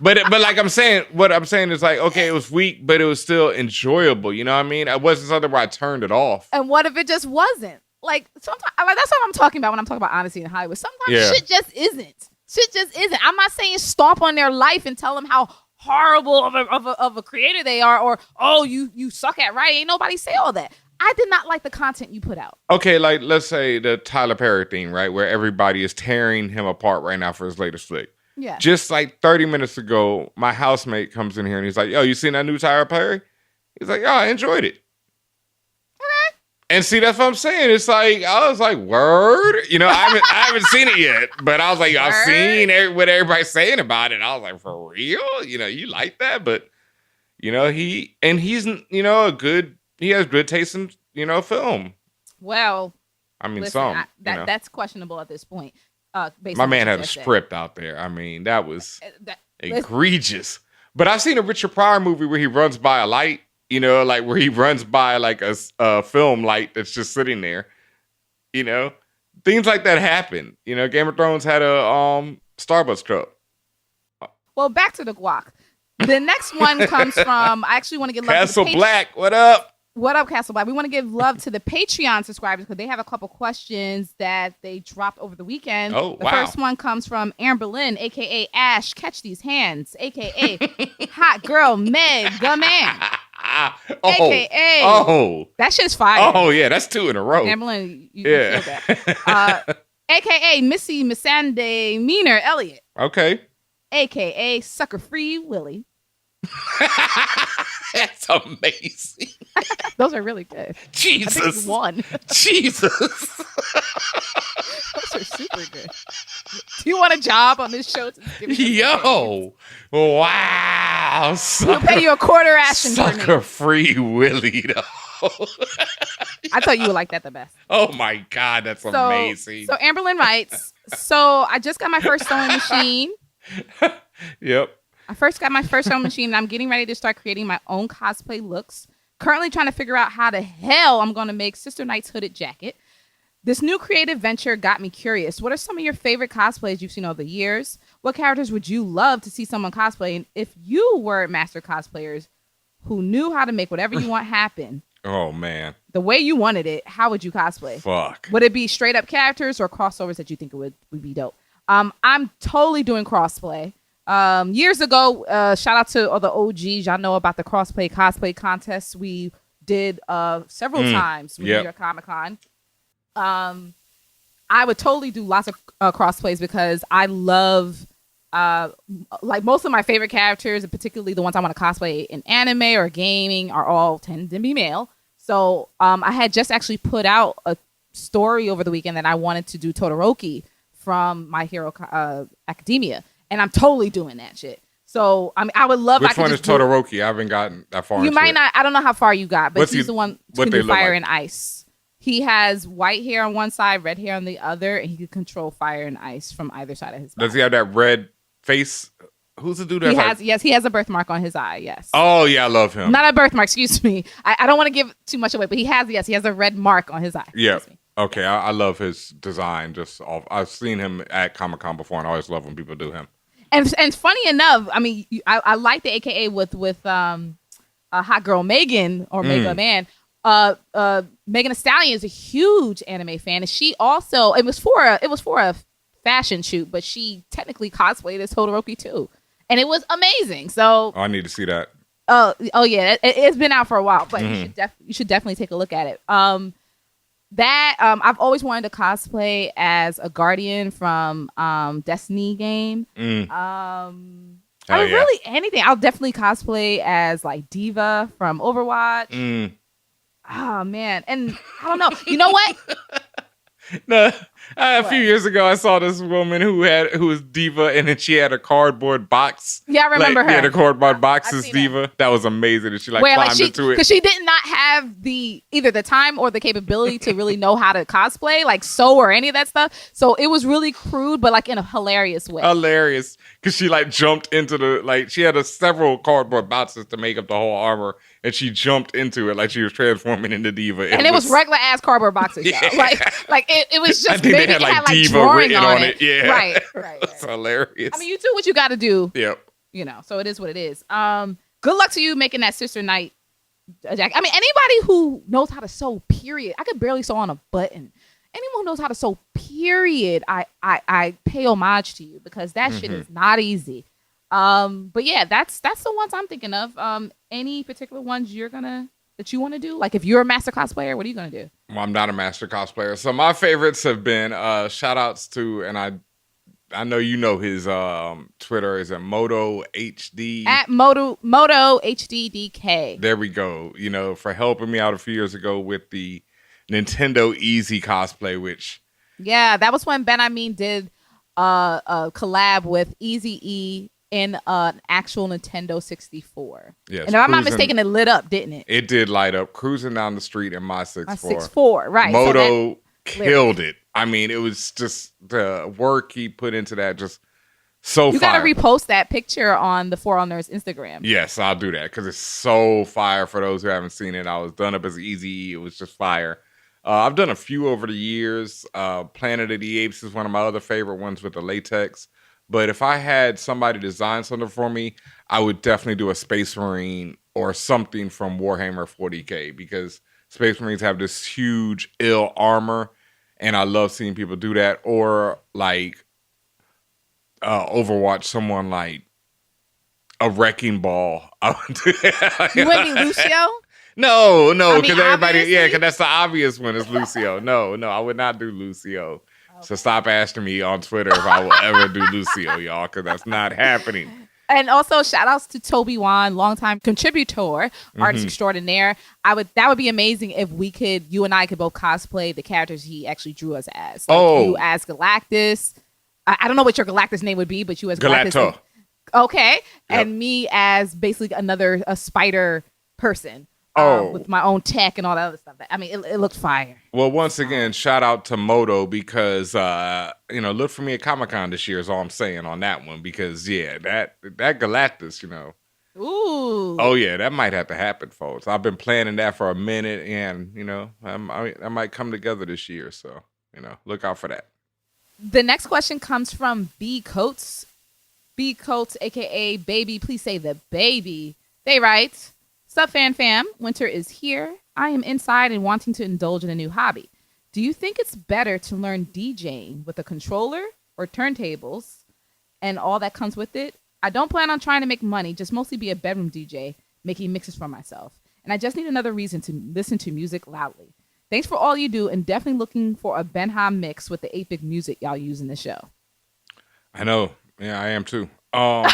But like I'm saying, what I'm saying is like, okay, it was weak, but it was still enjoyable. You know what I mean? It wasn't something where I turned it off. And what if it just wasn't? Like, sometimes, like, that's what I'm talking about when I'm talking about honesty in Hollywood. Sometimes shit just isn't. Shit just isn't. I'm not saying stomp on their life and tell them how horrible of a creator they are, or, oh, you suck at writing. Ain't nobody say all that. I did not like the content you put out. Okay, like, let's say the Tyler Perry thing, right? Where everybody is tearing him apart right now for his latest flick. Yeah. Just like 30 minutes ago, my housemate comes in here and he's like, yo, you seen that new Tyler Perry? He's like, yeah, I enjoyed it. Okay. And see, that's what I'm saying. It's like, I was like, word? You know, I haven't seen it yet, but I was like, I've seen what everybody's saying about it. I was like, for real? You know, you like that? But, you know, he's, you know, he has good taste in, you know, film. Well, I mean, listen, you know. that's questionable at this point. My man had a script out there. I mean, that was egregious. But I've seen a Richard Pryor movie where he runs by a light, you know, like where he runs by like a film light that's just sitting there. You know, things like that happen. You know, Game of Thrones had a Starbucks cup. Well, back to the guac. The next one comes from, I actually want to give love Castle to Black. What up? What up, Castle Black? We want to give love to the Patreon subscribers because they have a couple questions that they dropped over the weekend. Oh, the wow. first one comes from Amber Lynn, a.k.a. Ash, Catch These Hands, a.k.a. Hot Girl Meg, the man, a.k.a. Oh. That shit's fire. Oh, yeah, that's 2 in a row. Amber Lynn, you feel that. A.k.a. Missy Missande Meaner Elliott. Okay. A.k.a. Sucker Free Willie. That's amazing. Those are really good. Jesus. I think it's one. Jesus. Those are are super good. Do you want a job on this show? Yo, wow! We'll pay you a quarter Ashton for me. Sucker free Willie though. I thought you would like that the best. Oh my God, that's amazing. So Amberlyn writes, so I just got my first sewing machine. Yep. I first got my first sewing machine and I'm getting ready to start creating my own cosplay looks. Currently trying to figure out how the hell I'm going to make Sister Knight's hooded jacket. This new creative venture got me curious. What are some of your favorite cosplays you've seen over the years? What characters would you love to see someone cosplay? And if you were master cosplayers who knew how to make whatever you want happen, oh man, the way you wanted it, how would you cosplay? Fuck. Would it be straight up characters or crossovers that you think it would be dope? I'm totally doing crossplay. Years ago, shout out to all the OGs. Y'all know about the cosplay contests we did several times with New York Comic Con. I would totally do lots of crossplays because I love like most of my favorite characters, and particularly the ones I want to cosplay in anime or gaming, are all tend to be male. So I had just actually put out a story over the weekend that I wanted to do Todoroki from My Hero Academia. And I'm totally doing that shit. So I mean, I would love. Which one is Todoroki? I haven't gotten that far. You might not. I don't know how far you got, but he's the one who can do fire like? and ice. He has white hair on one side, red hair on the other, and he can control fire and ice from either side of his body. Does he have that red face? Who's the dude that has? Yes, he has a birthmark on his eye. Yes. Oh yeah, I love him. Not a birthmark. Excuse me. I don't want to give too much away, but he has a red mark on his eye. Yeah. Okay, I love his design. I've seen him at Comic-Con before, and I always love when people do him. And funny enough, I mean, I like the AKA with Hot Girl Megan or Mega Man. Megan Thee Stallion is a huge anime fan, and she also it was for a fashion shoot, but she technically cosplayed as Todoroki too, and it was amazing. So I need to see that. Oh yeah, it's been out for a while, but you should definitely take a look at it. I've always wanted to cosplay as a Guardian from Destiny game. Really anything. I'll definitely cosplay as like Diva from Overwatch. Oh man, and I don't know. You know what? No, a few years ago, I saw this woman who was Diva, and then she had a cardboard box. Yeah, I remember her. Yeah, the cardboard box is Diva. That was amazing. And she climbed into it because she did not have either the time or the capability to really know how to cosplay, like sew or any of that stuff. So it was really crude, but like in a hilarious way. Hilarious, because she jumped into she had several cardboard boxes to make up the whole armor, and she jumped into it like she was transforming into Diva. And it was regular ass cardboard boxes, y'all. Like it was just I think they had Diva written on it. Yeah, right. It's hilarious. I mean, you do what you got to do. Yep. You know, so it is what it is. Good luck to you making that Sister Knight jacket. I mean, anybody who knows how to sew, period. I could barely sew on a button. Anyone who knows how to sew, period. I pay homage to you because that shit is not easy. But yeah, that's the ones I'm thinking of. Any particular ones that you want to do? Like if you're a master cosplayer, what are you gonna do? Well, I'm not a master cosplayer, so my favorites have been shout outs to, and I know you know his Twitter is at Moto HD at Moto HDDK. There we go. You know, for helping me out a few years ago with the Nintendo Easy cosplay, which that was when Ben Amin did a collab with Eazy-E in an actual Nintendo 64. Yes, and if I'm not mistaken, it lit up, didn't it? It did light up. Cruising down the street in my 64. 64, right. Moto killed it. I mean, it was just the work he put into that, just so you fire. You got to repost that picture on the ForAllNerds Instagram. Yes, I'll do that because it's so fire for those who haven't seen it. I was done up as Easy. It was just fire. I've done a few over the years. Planet of the Apes is one of my other favorite ones with the latex. But if I had somebody design something for me, I would definitely do a Space Marine or something from Warhammer 40K because Space Marines have this huge, ill armor, and I love seeing people do that. Or like Overwatch, someone like a Wrecking Ball. You wouldn't be Lucio? No, because everybody, because that's the obvious one is Lucio. No, I would not do Lucio. So stop asking me on Twitter if I will ever do Lucio, y'all, because that's not happening. And also shout outs to Toby Wan, longtime contributor, artist extraordinaire. That would be amazing if you and I could both cosplay the characters he actually drew us as. Like you as Galactus. I don't know what your Galactus name would be, but you as Galactus. Okay. Yep. And me as basically a spider person. With my own tech and all that other stuff. I mean, it looked fire. Well, once again, shout out to Moto because, look for me at Comic-Con this year is all I'm saying on that one. Because, that Galactus, Ooh. Oh, yeah, that might have to happen, folks. I've been planning that for a minute and, I might come together this year. So, look out for that. The next question comes from B. Coates. B. Coates, a.k.a. Baby. Please say the baby. They write... Sup, fam? Winter is here. I am inside and wanting to indulge in a new hobby. Do you think it's better to learn DJing with a controller or turntables and all that comes with it? I don't plan on trying to make money, just mostly be a bedroom DJ, making mixes for myself. And I just need another reason to listen to music loudly. Thanks for all you do and definitely looking for a Benha mix with the 8-bit music y'all use in the show. I know. Yeah, I am too. No,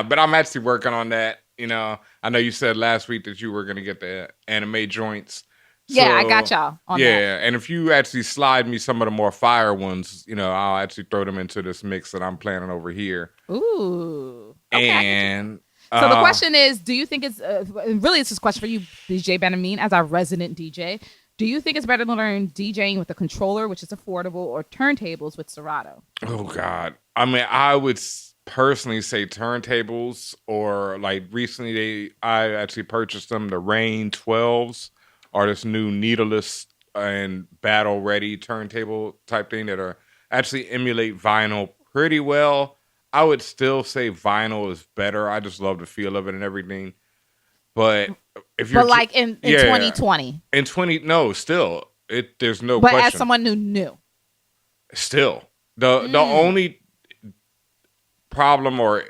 but I'm actually working on that. I know you said last week that you were going to get the anime joints. Yeah, I got y'all on that. Yeah, and if you actually slide me some of the more fire ones, I'll actually throw them into this mix that I'm planning over here. Ooh. Okay, and so the question is, do you think it's really it's this question for you, DJ Benjamin, as our resident DJ. Do you think it's better to learn DJing with a controller, which is affordable, or turntables with Serato? Oh, God. I mean, I would personally say turntables, or like recently I actually purchased them, the Rain 12s are this new needleless and battle ready turntable type thing that are actually emulate vinyl pretty well. I would still say vinyl is better. I just love the feel of it and everything. But if you're in 2020. Still. There's no but question. As someone who knew. Still. The only problem or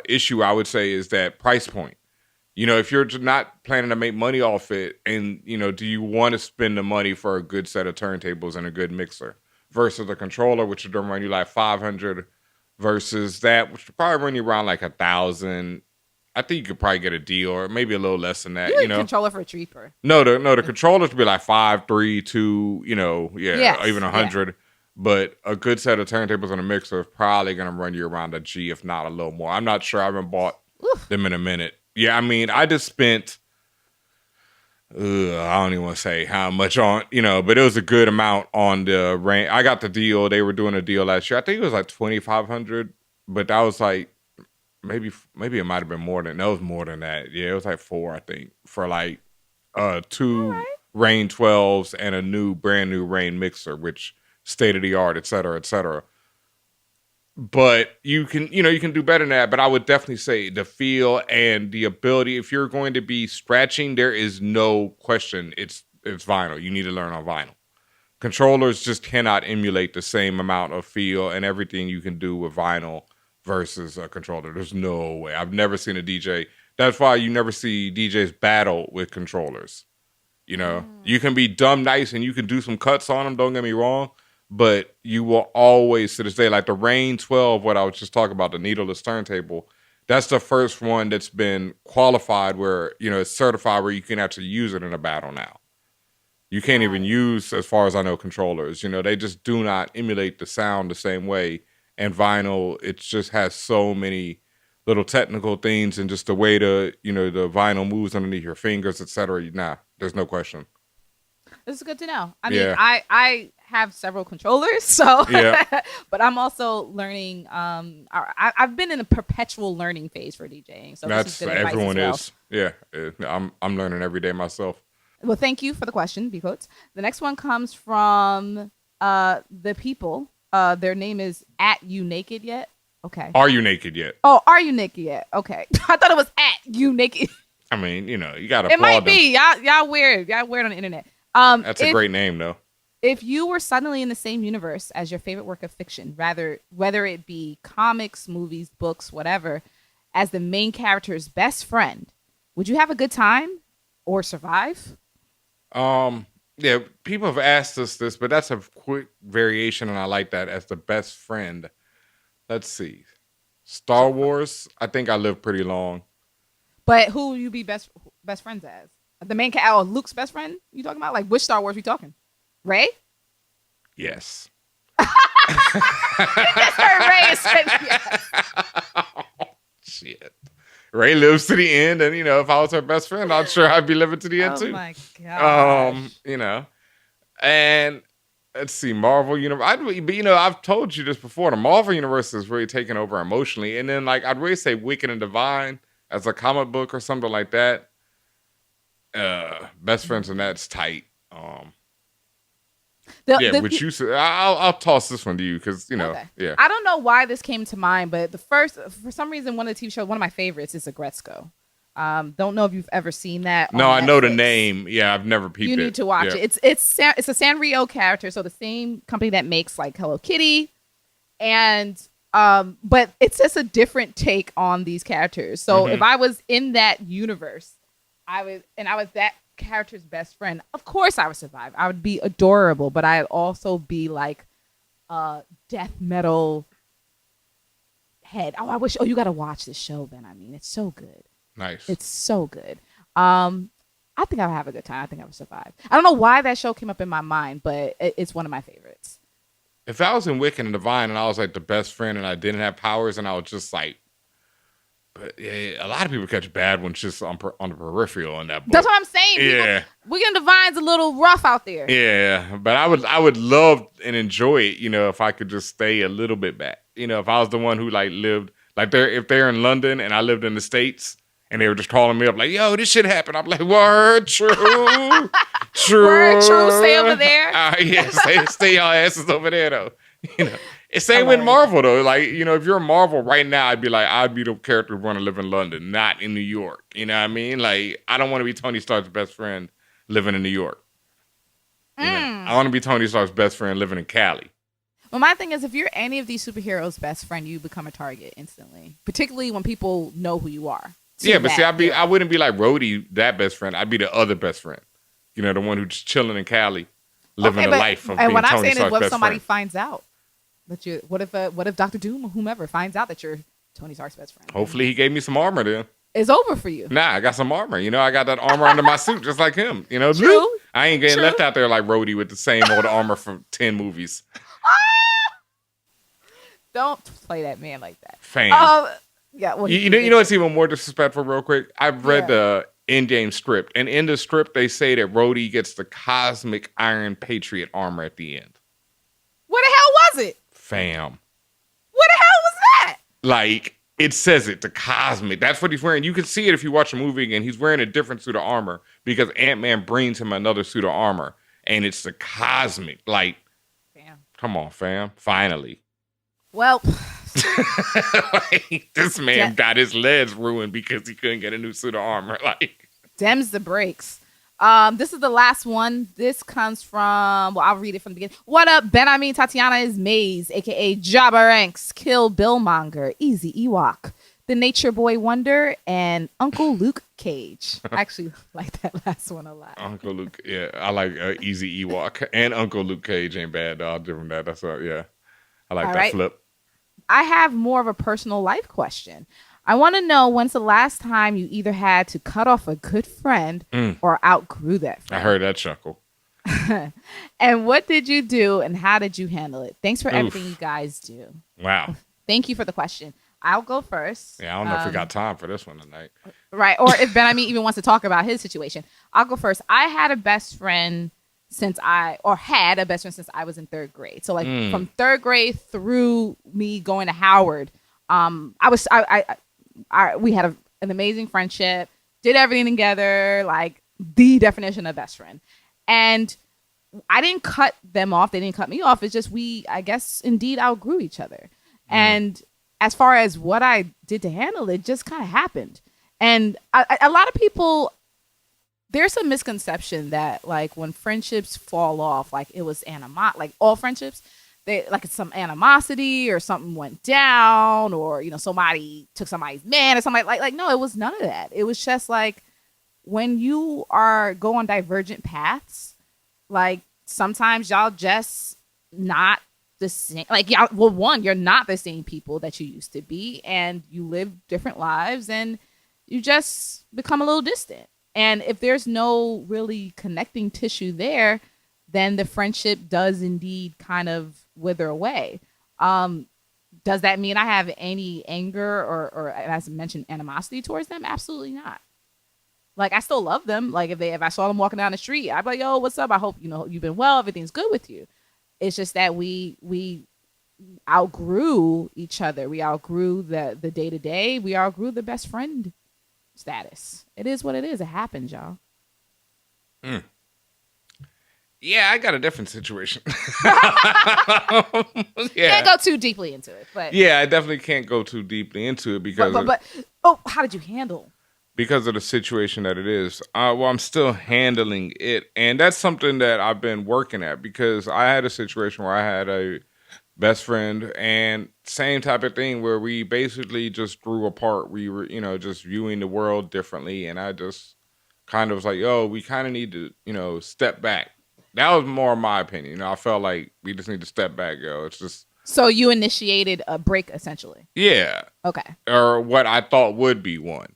issue I would say is that price point. If you're not planning to make money off it, and do you want to spend the money for a good set of turntables and a good mixer versus a controller, which would run you like $500, versus that, which would probably run you around like $1,000. I think you could probably get a deal, or maybe a little less than that. You controller for cheaper. No, the controllers would be like $500, $300, $200, yes, or even $100. Yeah. But a good set of turntables and a mixer is probably going to run you around a G, if not a little more. I'm not sure. I haven't bought them in a minute. Yeah, I mean, I just spent, I don't even want to say how much on, but it was a good amount on the Rain. I got the deal. They were doing a deal last year. I think it was like $2,500, but that was like, maybe it might have been more than, that was more than that. Yeah, it was like $4,000, I think, for like 2 Rain 12s and a brand new Rain mixer, which state of the art, et cetera, et cetera. But you can do better than that. But I would definitely say the feel and the ability, if you're going to be scratching, there is no question it's vinyl. You need to learn on vinyl. Controllers just cannot emulate the same amount of feel and everything you can do with vinyl versus a controller. There's no way. I've never seen a DJ. That's why you never see DJs battle with controllers. You can be dumb nice and you can do some cuts on them, don't get me wrong. But you will always, to this day, like the Rain 12, what I was just talking about, the needleless turntable, that's the first one that's been qualified where, it's certified where you can actually use it in a battle now. You can't even use, as far as I know, controllers. They just do not emulate the sound the same way. And vinyl, it just has so many little technical things and just the way the vinyl moves underneath your fingers, et cetera. Nah, there's no question. This is good to know. I mean, I have several controllers, so but I'm also learning. I've been in a perpetual learning phase for DJing, so that's this is good everyone as well. is. Yeah, I'm learning every day myself. Well, thank you for the question, B Coates. The next one comes from the people. Their name is @YouNakedYet. Okay. Are you naked yet? Oh, are you naked yet? Okay. I thought it was @YouNaked. I mean, you gotta. It might be y'all weird. Y'all weird on the internet. That's a great name, though. If you were suddenly in the same universe as your favorite work of fiction, whether it be comics, movies, books, whatever, as the main character's best friend, would you have a good time or survive? Yeah, people have asked us this, but that's a quick variation, and I like that, as the best friend. Let's see. Star Wars, I think I lived pretty long. But who will you be best friends as? The main or Luke's best friend? You talking about? Like which Star Wars we talking? Rey? Yes. You just heard Rey and said yes. Shit. Rey lives to the end, and if I was her best friend, I'm sure I'd be living to the end too. Oh my god. And let's see, Marvel Universe. But I've told you this before. The Marvel Universe is really taken over emotionally, and then I'd really say Wicked and Divine as a comic book or something like that. Best friends and that's tight. I'll toss this one to you because Okay. Yeah. I don't know why this came to mind, but for some reason, one of the TV shows, one of my favorites is Agretzko. Don't know if you've ever seen that. No, I on know the Netflix. name. Yeah, I've never peeped it. You need to watch it. It's a Sanrio character, so the same company that makes Hello Kitty, and but it's just a different take on these characters. So if I was in that universe, I was that character's best friend. Of course, I would survive. I would be adorable, but I'd also be like death metal head. I wish. Oh, you got to watch this show, Ben. I mean, it's so good. Nice. It's so good. I think I would have a good time. I think I would survive. I don't know why that show came up in my mind, but it's one of my favorites. If I was in Wicked and Divine and I was the best friend and I didn't have powers and I was just but yeah, a lot of people catch bad ones just on the peripheral in that book. That's what I'm saying. Yeah. Wicked and Divine's a little rough out there. Yeah, but I would love and enjoy it, if I could just stay a little bit back. If I was the one who lived if they're in London and I lived in the States and they were just calling me up yo, this shit happened. I'm like, word, true. True. Word, true, stay over there. Yeah, stay your asses over there though. It's same with Marvel though. If you're a Marvel right now, I'd be the character who want to live in London, not in New York. You know what I mean? I don't want to be Tony Stark's best friend living in New York. I want to be Tony Stark's best friend living in Cali. Well, my thing is, if you're any of these superheroes' best friend, you become a target instantly. Particularly when people know who you are. Yeah, but I wouldn't be like Rhodey, that best friend. I'd be the other best friend. The one who's just chilling in Cali, living the life of being Tony Stark's best friend. And what I'm saying is, what if somebody finds out that you? What if Dr. Doom or whomever finds out that you're Tony Stark's best friend? Hopefully, he gave me some armor then. It's over for you. Nah, I got some armor. I got that armor under my suit, just like him. True. I ain't getting left out there like Rhodey with the same old armor from 10 movies. Don't play that man like that. Fam. Yeah. Well, you know what's even more disrespectful, real quick? I've read the Endgame script, and in the script, they say that Rhodey gets the cosmic Iron Patriot armor at the end. What the hell was it? Fam. What the hell was that? It says it, the cosmic. That's what he's wearing. You can see it if you watch the movie again. He's wearing a different suit of armor because Ant-Man brings him another suit of armor, and it's the cosmic. Fam. Come on, fam. Finally. Well, this man got his legs ruined because he couldn't get a new suit of armor. Dems the breaks. This is the last one. This comes from, I'll read it from the beginning. What up, Ben? I mean, Tatiana is Maze, a.k.a. Jabba Ranks, Kill Billmonger, Easy Ewok, The Nature Boy Wonder, and Uncle Luke Cage. I actually like that last one a lot. Uncle Luke, yeah. I like Easy Ewok. And Uncle Luke Cage ain't bad. I'll give him that. That's yeah. I like that flip. I have more of a personal life question. I want to know when's the last time you either had to cut off a good friend or outgrew that friend. I heard that chuckle. And what did you do and how did you handle it? Thanks for everything you guys do. Wow. Thank you for the question. I'll go first. Yeah, I don't know if we got time for this one tonight. Right. Or if Ben even wants to talk about his situation. I'll go first. I had a best friend since I was in third grade. So from third grade through me going to Howard, we had an amazing friendship, did everything together, the definition of best friend. And I didn't cut them off. They didn't cut me off. It's just I guess, indeed outgrew each other. And as far as what I did to handle it, just kind of happened. And a lot of people, there's a misconception that when friendships fall off, it was all friendships, it's some animosity or something went down or, somebody took somebody's man or something no, it was none of that. It was just when you go on divergent paths, sometimes y'all just not the same. Like, y'all, well, one, you're not the same people that you used to be, and you live different lives, and you just become a little distant. And if there's no really connecting tissue there, then the friendship does indeed kind of wither away. Does that mean I have any anger or as I mentioned, animosity towards them? Absolutely not. Like, I still love them. Like, if I saw them walking down the street, I'd be like, yo, what's up? I hope, you've been well. Everything's good with you. It's just that we outgrew each other. We outgrew the day-to-day. We outgrew the best friend status. It is what it is. It happens, y'all. Yeah, I got a different situation. Can't go too deeply into it, but yeah, I definitely can't go too deeply into it because how did you handle? Because of the situation that it is. Well, I'm still handling it, and that's something that I've been working at because I had a situation where I had a best friend and same type of thing where we basically just grew apart. We were, just viewing the world differently, and I just kind of was like, yo, we kind of need to, step back. That was more my opinion. I felt like we just need to step back, yo. It's just... So you initiated a break, essentially? Yeah. Okay. Or what I thought would be one.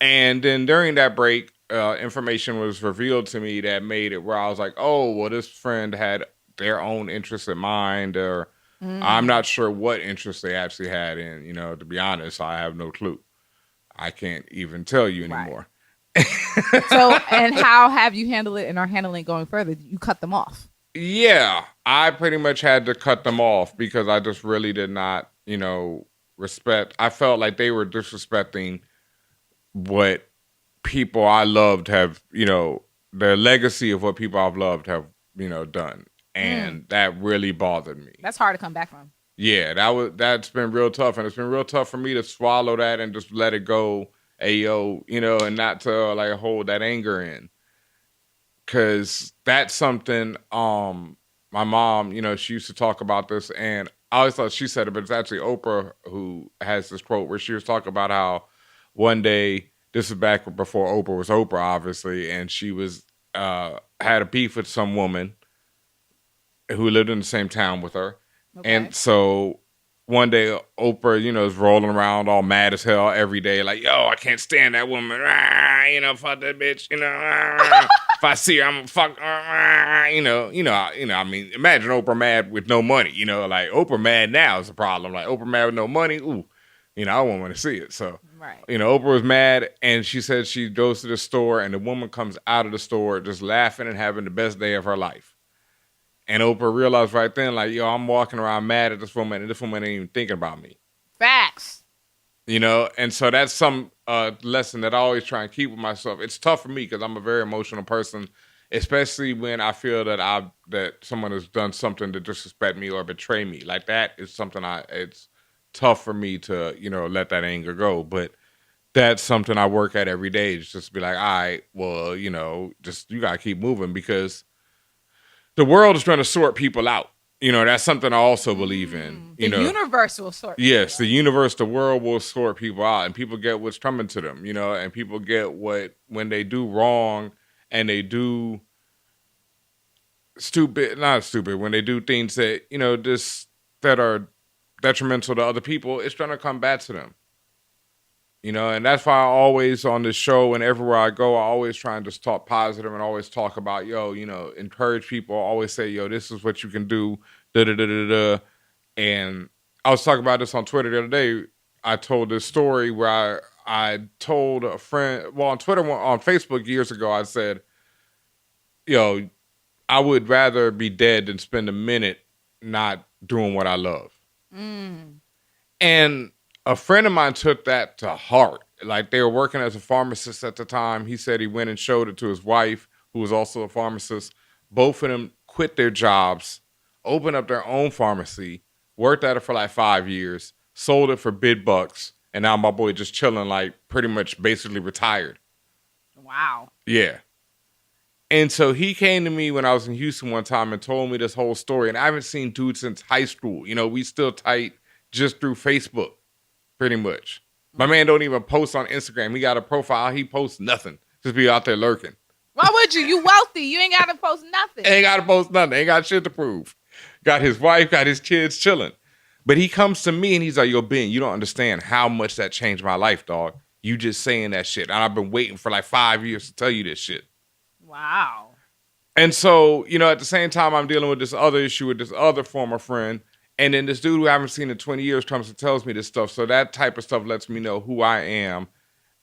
And then during that break, information was revealed to me that made it where I was like, oh, well, this friend had their own interests in mind, or I'm not sure what interests they actually had in, to be honest, I have no clue. I can't even tell you anymore. Right. So, and how have you handled it and are handling it going further? You cut them off? Yeah, I pretty much had to cut them off because I just really did not, respect. I felt like they were disrespecting what people I loved have, the legacy of what people I've loved have, done. And that really bothered me. That's hard to come back from. Yeah, that's been real tough. And it's been real tough for me to swallow that and just let it go, ayo, and not to like hold that anger in. Cause that's something, my mom, she used to talk about this, and I always thought she said it, but it's actually Oprah who has this quote where she was talking about how one day, this is back before Oprah was Oprah, obviously, and she was had a beef with some woman who lived in the same town with her. Okay. And so one day Oprah, is rolling around all mad as hell every day, like, yo, I can't stand that woman. Fuck that bitch, If I see her, I'm gonna fuck I mean, imagine Oprah mad with no money, like Oprah mad now is a problem. Like Oprah mad with no money, ooh, I won't want to see it. So, right. Oprah was mad, and she said she goes to the store, and the woman comes out of the store just laughing and having the best day of her life. And Oprah realized right then, like, yo, I'm walking around mad at this woman, and this woman ain't even thinking about me. Facts. And so that's some lesson that I always try and keep with myself. It's tough for me because I'm a very emotional person, especially when I feel that that someone has done something to disrespect me or betray me. Like that is something it's tough for me to, let that anger go. But that's something I work at every day. It's just be like, all right, well, just you got to keep moving because the world is trying to sort people out. That's something I also believe in. The universe will sort people Yes, out. The universe, the world will sort people out, and people get what's coming to them, and people get when they do wrong and they do when they do things that, that are detrimental to other people, it's going to come back to them. And that's why I always on this show and everywhere I go, I always try and just talk positive and always talk about, encourage people. I always say, yo, this is what you can do, da-da-da-da-da. And I was talking about this on Twitter the other day. I told this story where I told a friend, well, on Twitter, on Facebook years ago, I said, yo, I would rather be dead than spend a minute not doing what I love. And a friend of mine took that to heart. Like they were working as a pharmacist at the time. He said he went and showed it to his wife, who was also a pharmacist. Both of them quit their jobs, opened up their own pharmacy, worked at it for like 5 years, sold it for big bucks, and now my boy just chilling, like pretty much basically retired. Wow. Yeah. And so he came to me when I was in Houston one time and told me this whole story. And I haven't seen dude since high school. We still tight just through Facebook. Pretty much. My man don't even post on Instagram. He got a profile. He posts nothing. Just be out there lurking. Why would you? You wealthy. You ain't got to post nothing. Ain't got to post nothing. Ain't got shit to prove. got his wife, got his kids chilling. But he comes to me and he's like, yo, Ben, you don't understand how much that changed my life, dog. You just saying that shit. And I've been waiting for like 5 years to tell you this shit. Wow. And so, at the same time, I'm dealing with this other issue with this other former friend. And then this dude who I haven't seen in 20 years comes and tells me this stuff. So that type of stuff lets me know who I am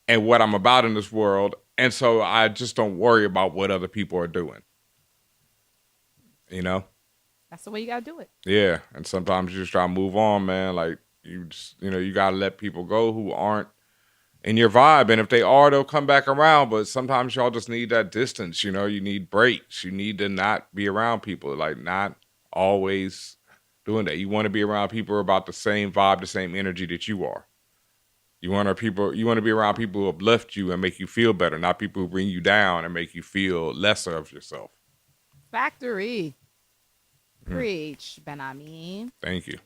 and what I'm about in this world. And so I just don't worry about what other people are doing. That's the way you got to do it. Yeah. And sometimes you just try to move on, man. Like, you just, you got to let people go who aren't in your vibe. And if they are, they'll come back around. But sometimes y'all just need that distance. You need breaks. You need to not be around people. Like, not always doing that. You want to be around people who are about the same vibe, the same energy that you are. You want to be around people who uplift you and make you feel better, not people who bring you down and make you feel lesser of yourself. Factory. Preach, Ben Amin. Thank you.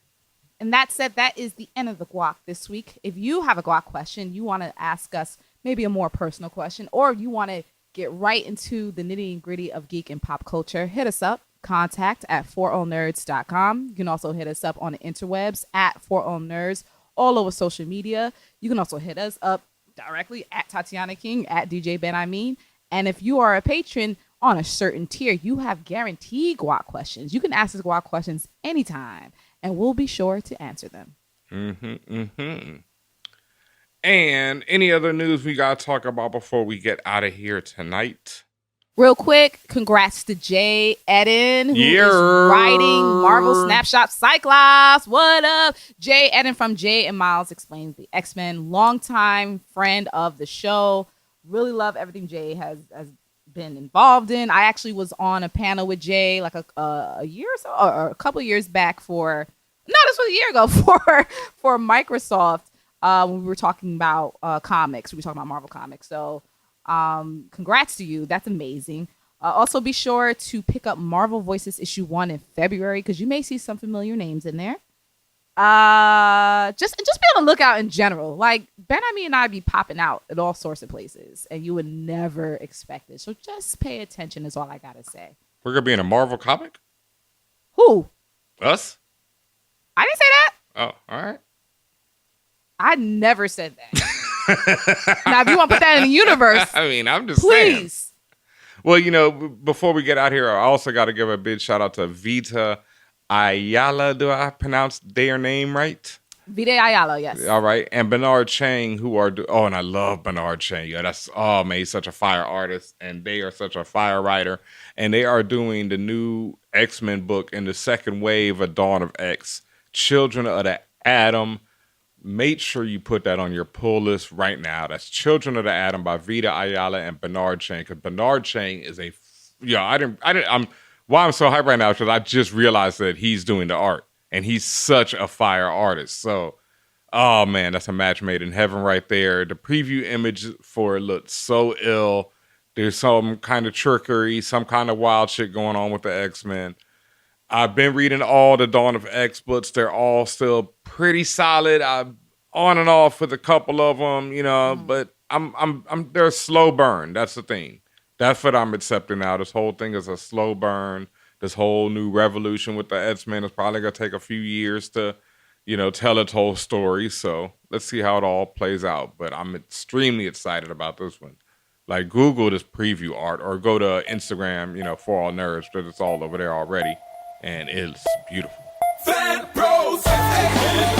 And that said, that is the end of the guac this week. If you have a guac question, you want to ask us maybe a more personal question, or you want to get right into the nitty and gritty of geek and pop culture, hit us up. Contact at ForAllNerds.com. You can also hit us up on the interwebs at ForAllNerds, all over social media. You can also hit us up directly at Tatiana King, at DJ Ben Amin. And if you are a patron on a certain tier, you have guaranteed guac questions. You can ask us guac questions anytime, and we'll be sure to answer them. And any other news we got to talk about before we get out of here tonight? Real quick, congrats to Jay Eden, who is writing Marvel Snapshot Cyclops. What up? Jay Eden from Jay and Miles Explains the X-Men, longtime friend of the show. Really love everything Jay has been involved in. I actually was on a panel with Jay like a year or so, or a couple years back this was a year ago for Microsoft when we were talking about comics. We were talking about Marvel comics. So congrats to you. That's amazing. Also be sure to pick up Marvel Voices issue 1 in February, because you may see some familiar names in there. Just be on the lookout in general. Like, Ben Amin and I be popping out at all sorts of places, and you would never expect it. So just pay attention is all I gotta say. We're gonna be in a Marvel comic? Who? Us? I didn't say that. Oh, all right. I never said that. Now, if you want to put that in the universe, I mean, I'm just saying. Please. Well, before we get out here, I also got to give a big shout out to Vita Ayala. Do I pronounce their name right? Vita Ayala, yes. All right. And Bernard Chang, and I love Bernard Chang. Yeah, man, he's such a fire artist, and they are such a fire writer. And they are doing the new X-Men book in the second wave of Dawn of X, Children of the Atom. Make sure you put that on your pull list right now. That's Children of the Atom by Vita Ayala and Bernard Chang. Because Bernard Chang is why I'm so hyped right now is because I just realized that he's doing the art, and he's such a fire artist. So, oh man, that's a match made in heaven right there. The preview image for it looks so ill. There's some kind of trickery, some kind of wild shit going on with the X-Men. I've been reading all the Dawn of X books. They're all still pretty solid. I'm on and off with a couple of them, but they're a slow burn. That's the thing. That's what I'm accepting now. This whole thing is a slow burn. This whole new revolution with the X-Men is probably going to take a few years to, tell its whole story. So let's see how it all plays out. But I'm extremely excited about this one. Like, Google this preview art or go to Instagram, ForAllNerds, because it's all over there already. And it's beautiful. Fan Bros, FAN,